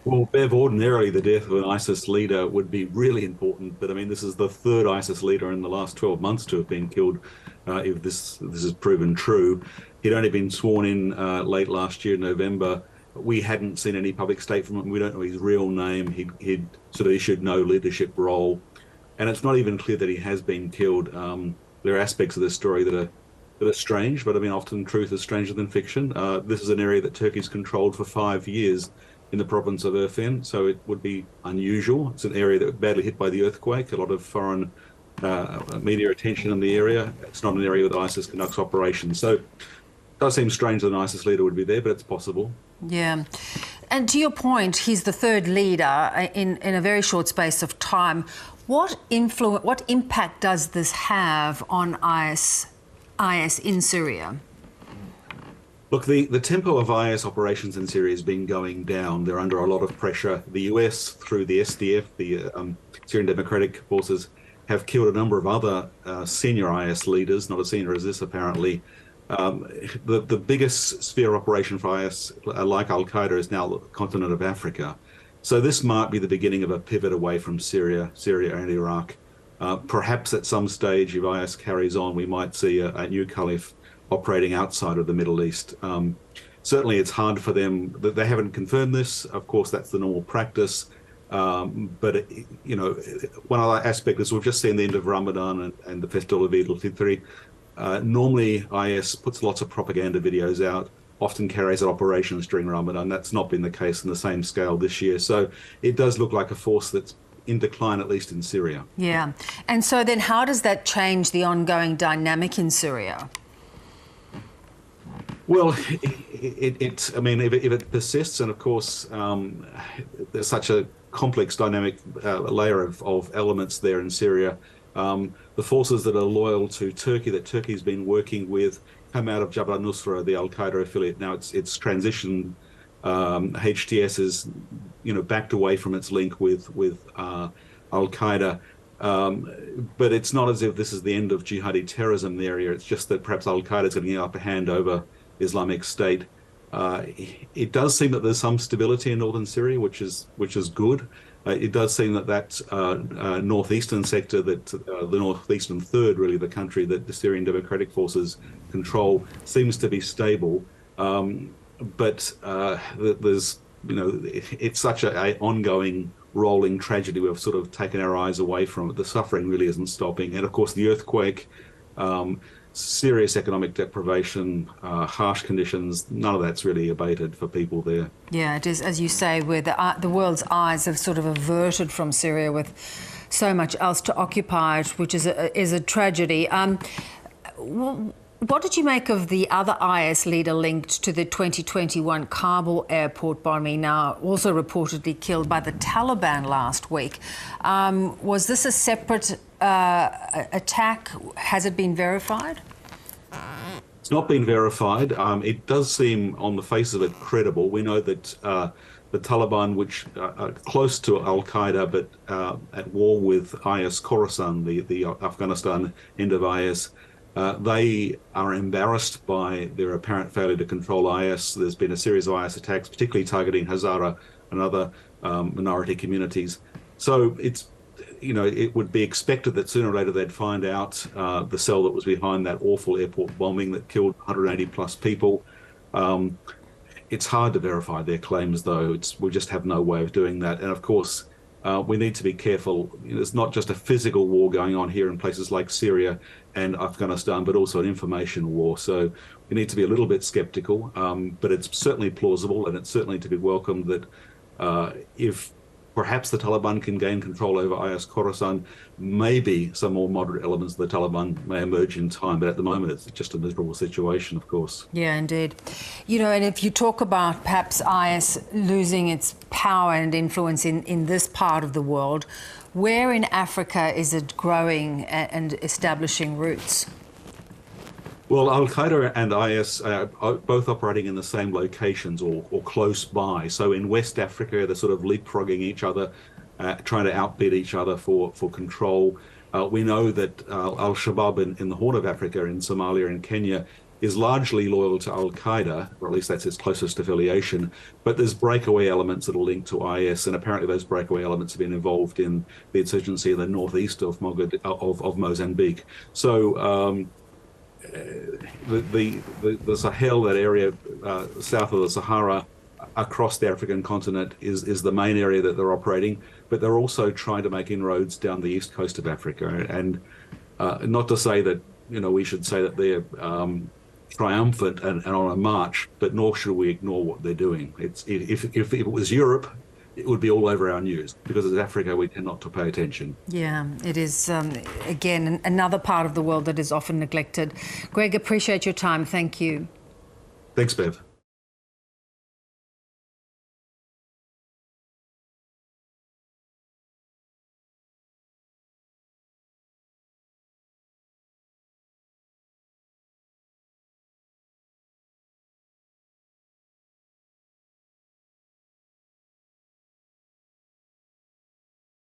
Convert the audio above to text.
Well, Bev, ordinarily the death of an ISIS leader would be really important, but I mean, this is the third ISIS leader in the last 12 months to have been killed, if this is proven true. He'd only been sworn in late last year, November. We hadn't seen any public statement from him. We don't know his real name. He'd sort of issued no leadership role, and it's not even clear that he has been killed. There are aspects of this story that are strange, but I mean, often truth is stranger than fiction. This is an area that Turkey's controlled for 5 years in the province of Irfan, so it would be unusual. It's an area that was badly hit by the earthquake, a lot of foreign media attention in the area. It's not an area that ISIS conducts operations. So it does seem strange that an ISIS leader would be there, but it's possible. Yeah. And to your point, he's the third leader in a very short space of time. What impact does this have on IS in Syria? Look, the tempo of IS operations in Syria has been going down. They're under a lot of pressure. The US, through the SDF, the Syrian Democratic Forces, have killed a number of other senior IS leaders, not as senior as this apparently. The biggest sphere of operation for IS, like al-Qaeda, is now the continent of Africa. So this might be the beginning of a pivot away from Syria and Iraq. Perhaps at some stage, if IS carries on, we might see a new caliph operating outside of the Middle East. Certainly, it's hard for them. They haven't confirmed this. Of course, that's the normal practice. But one other aspect is we've just seen the end of Ramadan and the festival of Eid al-Fitr. Normally, IS puts lots of propaganda videos out, often carries out operations during Ramadan. That's not been the case in the same scale this year. So it does look like a force that's in decline, at least in Syria. Yeah. And so then how does that change the ongoing dynamic in Syria? Well, I mean, if it persists, and of course, there's such a complex dynamic layer of elements there in Syria. The forces that are loyal to Turkey, that Turkey's been working with, come out of Jabhat al-Nusra, the al-Qaeda affiliate. Now it's transitioned. HTS is, backed away from its link with al-Qaeda. But it's not as if this is the end of jihadi terrorism in the area. It's just that perhaps al-Qaeda is getting an upper hand over Islamic State. It does seem that there's some stability in northern Syria, which is good. It does seem that northeastern sector, that the northeastern third, really, the country that the Syrian Democratic Forces control, seems to be stable. But there's, it's such an ongoing rolling tragedy. We've sort of taken our eyes away from it. The suffering really isn't stopping. And of course, the earthquake, serious economic deprivation, harsh conditions, none of that's really abated for people there. Yeah, it is, as you say, where the world's eyes have sort of averted from Syria with so much else to occupy it, which is a tragedy. What did you make of the other IS leader linked to the 2021 Kabul airport bombing, now also reportedly killed by the Taliban last week? Was this a separate attack? Has it been verified? It's not been verified. It does seem, on the face of it, credible. We know that the Taliban, which are close to al-Qaeda but at war with IS Khorasan, the Afghanistan end of IS, they are embarrassed by their apparent failure to control IS. There's been a series of IS attacks, particularly targeting Hazara and other minority communities. So it's, it would be expected that sooner or later they'd find out the cell that was behind that awful airport bombing that killed 180 plus people. It's hard to verify their claims, though. We just have no way of doing that. And of course, we need to be careful. It's not just a physical war going on here in places like Syria and Afghanistan, but also an information war. So we need to be a little bit skeptical, but it's certainly plausible, and it's certainly to be welcomed that if perhaps the Taliban can gain control over IS Khorasan, maybe some more moderate elements of the Taliban may emerge in time. But at the moment, it's just a miserable situation, of course. Yeah, indeed. And if you talk about perhaps IS losing its power and influence in this part of the world, where in Africa is it growing and establishing roots? Well, al-Qaeda and IS are both operating in the same locations or close by. So in West Africa, they're sort of leapfrogging each other, trying to outbid each other for control. We know that al-Shabaab in the Horn of Africa, in Somalia and Kenya, is largely loyal to al-Qaeda, or at least that's its closest affiliation, but there's breakaway elements that are linked to IS, and apparently those breakaway elements have been involved in the insurgency in the northeast of Mozambique. So the Sahel, that area south of the Sahara, across the African continent is the main area that they're operating, but they're also trying to make inroads down the east coast of Africa. And not to say that, we should say that they're triumphant and on a march, but nor should we ignore what they're doing. If it was Europe, it would be all over our news, because as Africa, we tend not to pay attention. Yeah, it is, again, another part of the world that is often neglected. Greg, appreciate your time. Thank you. Thanks, Bev.